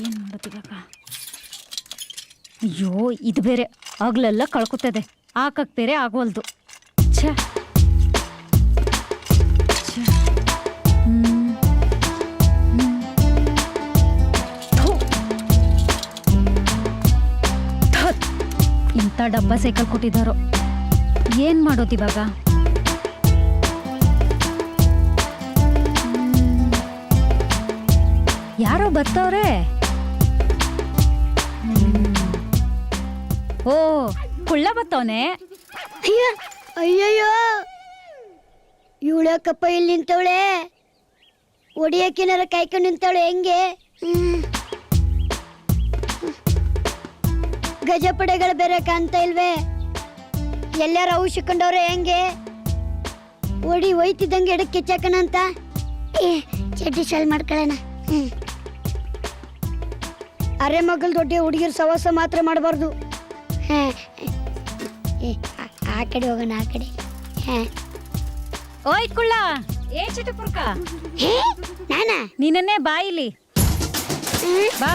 ಏನು ಮಾಡೋದಿವಾಗ? ಅಯ್ಯೋ ಇದು ಬೇರೆ ಆಗ್ಲೆಲ್ಲ ಕಳ್ಕೊತದೆ, ಹಾಕಕ್ಕೆ ಬೇರೆ ಆಗೋಲ್ದು. ಛೇ ಇಂಥ ಡಬ್ಬ ಸೈಕಲ್ ಕೊಟ್ಟಿದ್ದಾರೋ, ಏನು ಮಾಡೋದಿವಾಗ? ಯಾರೋ ಬರ್ತಾವ್ರೆ. ಓ ಕುಳ್ಳ ಬತ್ತವನೆ. ಅಯ್ಯಯ್ಯೋ ಇವಳಕ್ಕಪ್ಪ ಇಲ್ಲಿ ನಿಂತವಳೆ, ಒಡಿಯಕ್ಕೇನಾರ ಕಾಯ್ಕೊಂಡು ನಿಂತವಳೆ. ಹೆಂಗೆ ಗಜಪಡೆಗಳು ಬೇರೆ ಕಾಣ್ತಾ ಇಲ್ವೇ? ಎಲ್ಲಾರ ಅವು ಸಿಕ್ಕಂಡವ್ರೆ. ಹೆಂಗೆ ಒಡಿ ಒಯ್ತಿದ್ದಂಗೆ ಎಡಕ್ಕೆ ಕಿಚ್ಚಾಕಣ ಅಂತ ಚಡ್ಡಿ ಶಾಲ್ ಮಾಡ್ಕೊಳ್ಳೋಣ. ಅರೆ ಮಗಲ್ ದೊಡ್ಡ ಹುಡುಗಿರ್ ಸವಾಸ ಮಾತ್ರ ಮಾಡಬಾರ್ದು. ಆ ಕಡೆ ಹೋಗೋಣ, ಆ ಕಡೆ. ಓಯ್ ಕುಳ್ಳ, ಏ ಚಿಟಪುರ್ಕ, ನಾನಾ? ನೀನನ್ನೇ ಬಾಯಿಲಿ ಬಾ.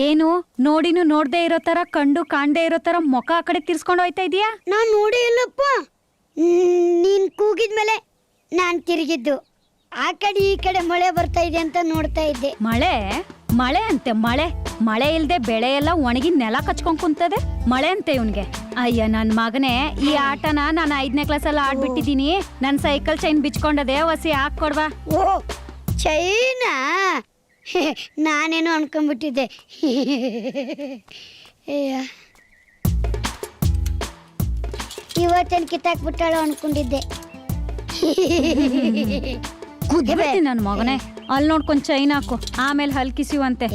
ಏನು ನೋಡಿನು ನೋಡ್ದೆ ಇರೋ ತರ, ಕಂಡು ಕಾಣ್ದೆ ಇರೋ ತರ ಮುಖ ಆ ಕಡೆ ತಿರ್ಸ್ಕೊಂಡು ಹೋಯ್ತಾ ಇದೀಯಾ? ನಾನ್ ನೋಡಿ ಇಲ್ಲಪ್ಪ, ನೀನ್ ಕೂಗಿದ್ಮೇಲೆ ನಾನ್ ತಿರುಗಿದ್ದು. ಆ ಕಡೆ ಈ ಕಡೆ ಮಳೆ ಬರ್ತಾ ಇದೆ ಅಂತ ನೋಡ್ತಾ ಇದ್ದೆ. ಮಳೆ ಮಳೆ ಅಂತೆ, ಮಳೆ ಮಳೆ ಇಲ್ದೆ ಬೆಳೆ ಎಲ್ಲ ಒಣಗಿ ನೆಲ ಕಚ್ಕೊಂಡ್ ಕುಂತದೆ. ಮಳೆ ಅಂತೆ ಇವನ್ಗೆ. ಅಯ್ಯ ನನ್ ಮಗನೇ, ಈ ಆಟನ ನಾನು 5ನೇ ಕ್ಲಾಸಲ್ಲಿ ಆಡ್ಬಿಟ್ಟಿದೀನಿ. ನನ್ ಸೈಕಲ್ ಚೈನ್ ಬಿಚ್ಕೊಂಡದೆ, ಹೊಸಿ ಹಾಕೊಡ್ವಾ. ಓ ಚೈನಾ? ನಾನೇನೋ ಅನ್ಕೊಂಡ್ಬಿಟ್ಟಿದ್ದೆ. ಇವತ್ತೇನು ಕಿತ್ತಾಕ್ಬಿಟ್ಟಾಳು ಅನ್ಕೊಂಡಿದ್ದೆ. ನನ್ ಮಗನೇ, ಅಲ್ಲಿ ನೋಡ್ಕೊಂಡ್ ಚೈನ್ ಹಾಕು, ಆಮೇಲೆ ಹಲ್ಕಿಸಿವಂತೆ.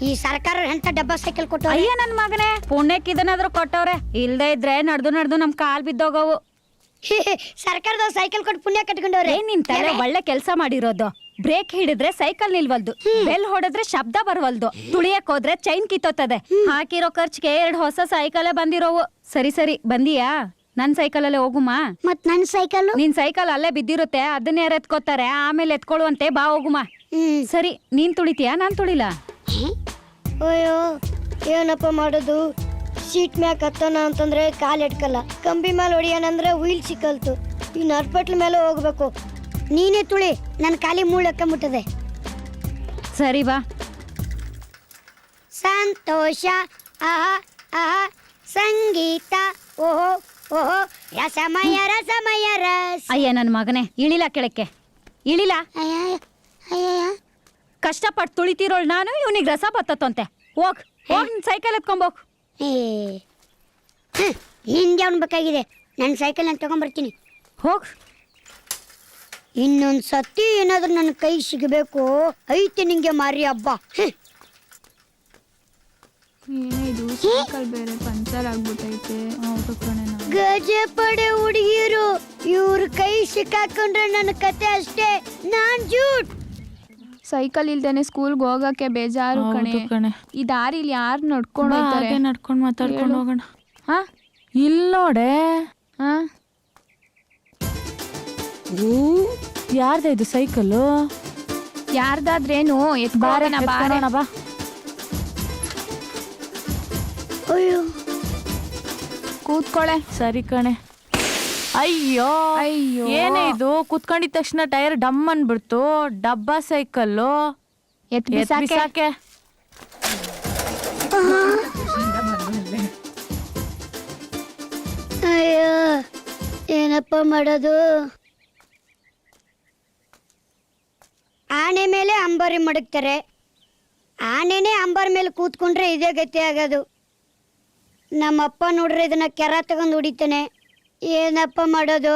ಈ ಸರ್ಕಾರ ಎಂತ ಡಬ್ಬ ಸೈಕಲ್ ಕೊಟ್ಟು. ಅಯ್ಯ ನನ್ ಮಗನೇ, ಪುಣ್ಯಕ್ಕೆ ಇದನ್ನಾದ್ರೂ ಕೊಟ್ಟವ್ರೆ, ಇಲ್ದೇ ಇದ್ರೆ ನಡ್ದು ನಮ್ ಕಾಲ್ ಬಿದ್ದೋಗವು. ಸರ್ಕಾರದ ಸೈಕಲ್ ಕೊಟ್ಟು ಪುಣ್ಯ ಕಟ್ಕೊಂಡವ್ರೆ. ನಿನ್ ತಲೆ ಒಳ್ಳೆ ಕೆಲ್ಸ ಮಾಡಿರೋದು. ಬ್ರೇಕ್ ಹಿಡಿದ್ರೆ ಸೈಕಲ್ ನಿಲ್ವಲ್ದು, ಬೆಲ್ ಹೊಡೆದ್ರೆ ಶಬ್ದ ಬರವಲ್ದು, ತುಳಿಯಕ್ ಹೋದ್ರೆ ಚೈನ್ ಕಿತ್ತೋತದೆ. ಹಾಕಿರೋ ಖರ್ಚಿಗೆ 2 ಹೊಸ ಸೈಕಲ್ ಬಂದಿರೋವು. ಸರಿ ಸರಿ ಬಂದಿಯಾ? ನನ್ ಸೈಕಲ್ ಅಲ್ಲೇ ಹೋಗುಮ. ಮತ್ ನನ್ ಸೈಕಲ್? ನಿನ್ ಸೈಕಲ್ ಅಲ್ಲೇ ಬಿದ್ದಿರುತ್ತೆ, ಅದನ್ನ ಯಾರು ಎತ್ಕೋತಾರೆ, ಆಮೇಲೆ ಎತ್ಕೊಳ್ಳುವಂತೆ. ಬಾ ಹೋಗುಮ. ಸರಿ, ನೀನ್ ತುಳಿತೀಯಾ ನಾನ್ ತುಳಿಲಾ? ಅಯ್ಯೋ ಏನಪ್ಪ ಮಾಡೋದು? ಸೀಟ್ ಮ್ಯಾಕ್ ಹತ್ತೋಣ ಅಂತಂದ್ರೆ ಕಾಲ್ ಎಟ್ಕಲ್ಲ, ಕಂಬಿ ಮೇಲೆ ಹೊಡಿಯೋಣಂದ್ರೆ ವೀಲ್ ಸಿಕ್ಕಲ್ತು, ಈ ನರ್ಪಟ್ಲ ಮೇಲೆ ಹೋಗ್ಬೇಕು. ನೀನೇ ತುಳಿ, ನನ್ನ ಕಾಲಿ ಮೂಳಕ್ಕಂಬಿಟ್ಟದೆ. ಸರಿ ಬಾ. ಸಂತೋಷ ಆಹಾ ಆಹಾ, ಸಂಗೀತ ಓಹೋ ಓಹೋ, ರಸಮಯ ರಸಮಯ ರಸ. ಅಯ್ಯ ನನ್ ಮಗನೇ, ಇಳಿಲ ಕೆಳಕ್ಕೆ, ಇಳಿಲ. ಕಷ್ಟಪಟ್ಟು ತುಳಿತಿರೋಳ್ ನಾನು, ಇವನಿಗೆ ರಸ ಬತ್ತಂತೆ. ಹೋಗ್ ಹೋಗ್, ಸೈಕಲ್ ಎತ್ಕೊಂಬೋಗ್. ನಿನ್ಗೆ ಅವ್ನು ಬೇಕಾಗಿದೆ, ನನ್ನ ಸೈಕಲ್ ನಾನು ತಗೊಂಡ್ಬರ್ತೀನಿ. ಹೋಗ್. ಇನ್ನೊಂದು ಸತಿ ಏನಾದ್ರೂ ನನ್ನ ಕೈ ಸಿಗಬೇಕು, ಐತೆ ನಿಂಗೆ ಮಾರಿ ಹಬ್ಬ. ಏನಿದು ಸೈಕಲ್ ಬೇರೆ ಪಂಚರ್ ಆಗ್ಬಿಟ್ಟೈತೆ. ಗಜಪಡೆ ಹುಡುಗಿರು, ಇವ್ರ ಕೈ ಸಿಕ್ಕಾಕೊಂಡ್ರೆ ನನ್ನ ಕತೆ ಅಷ್ಟೇ. ನಾನ್ ಜೂಟ್. ಸೈಕಲ್ ಇಲ್ದೇನೆ ಸ್ಕೂಲ್ಗೆ ಹೋಗಕ್ಕೆ ಬೇಜಾರು ಕಣೆ. ಈ ದಾರಿಲಿ ಯಾರು ನಡ್ಕೊಂಡು ಹೋಗ್ತಾರೆ? ನಡ್ಕೊಂಡು ಮಾತಾಡ್ಕೊಂಡು ಹೋಗೋಣ. ಹಾ ಇಲ್ಲಿ ನೋಡೆ. ಹಾ ಯಾರ್ದ ಇದು ಸೈಕಲ್ಲು? ಯಾರ್ದಾದ್ರೇನು ಎತ್ಕೋಣ ಬಾ. ಅಯ್ಯೋ ಕೂತ್ಕೊಳ್ಳೆ. ಸರಿ ಕಣೆ. ಅಯ್ಯೋ ಅಯ್ಯೋ, ಏನೇ ಇದು? ಕುತ್ಕೊಂಡಿದ ತಕ್ಷಣ ಟೈರ್ ಡಮ್ ಅನ್ಬಿಡ್ತು. ಡಬ್ಬ ಸೈಕಲ್ಲು ಬಿಸಾಕೆ. ಅಯ್ಯೋ ಏನಪ್ಪ ಮಾಡೋದು? ಆನೆ ಮೇಲೆ ಅಂಬಾರಿ ಮಡಗ್ತಾರೆ, ಆನೆನೇ ಅಂಬಾರಿ ಮೇಲೆ ಕೂತ್ಕೊಂಡ್ರೆ ಇದೇ ಗತಿ ಆಗೋದು. ನಮ್ಮಪ್ಪ ನೋಡ್ರೆ ಇದನ್ನ ಕೆರ ತಗೊಂಡು ಹೊಡಿತಾನೆ. ಏನಪ್ಪ ಮಾಡೋದು?